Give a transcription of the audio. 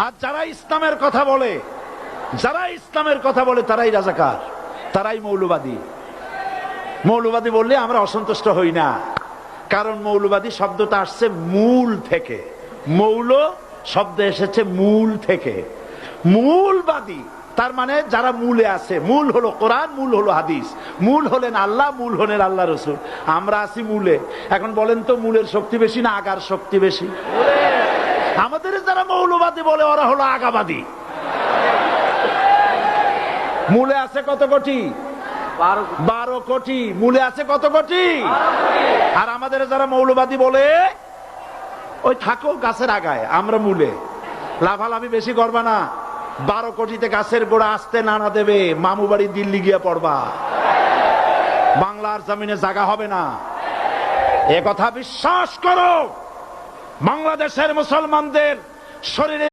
আর যারা ইসলামের কথা বলে, তারাই রাজাকার, তারাই মৌলবাদী। মৌলবাদী বললে আমরা অসন্তুষ্ট হই না, কারণ মৌলবাদী শব্দটা আসছে মূল থেকে। মৌল শব্দ এসেছে মূল থেকে। মূলবাদী তার মানে যারা মূলে আছে। মূল হলো কোরআন, মূল হলো হাদিস, মূল হলেন আল্লাহ, মূল হলেন আল্লাহ রসুল। আমরা আছি মূলে। এখন বলেন তো মূলের শক্তি বেশি না আগার শক্তি বেশি? আমাদের যারা মৌলবাদী বলে ওরা হলো আগাবাদী। মূলে আছে কত কোটি? 12 কোটি। মূলে আছে কত কোটি? আর আমাদের যারা মৌলবাদী বলে ওই থাকো গাছের আগায়, আমরা মূলে। লাফালাফি বেশি করবা না, 12 কোটিতে গাছের গোড়া আসতে নানা দেবে, মামু বাড়ি দিল্লি গিয়ে পড়বা, বাংলার জমিনে জায়গা হবে না। এ কথা বিশ্বাস করো। বাংলাদেশের মুসলমানদের শরীরে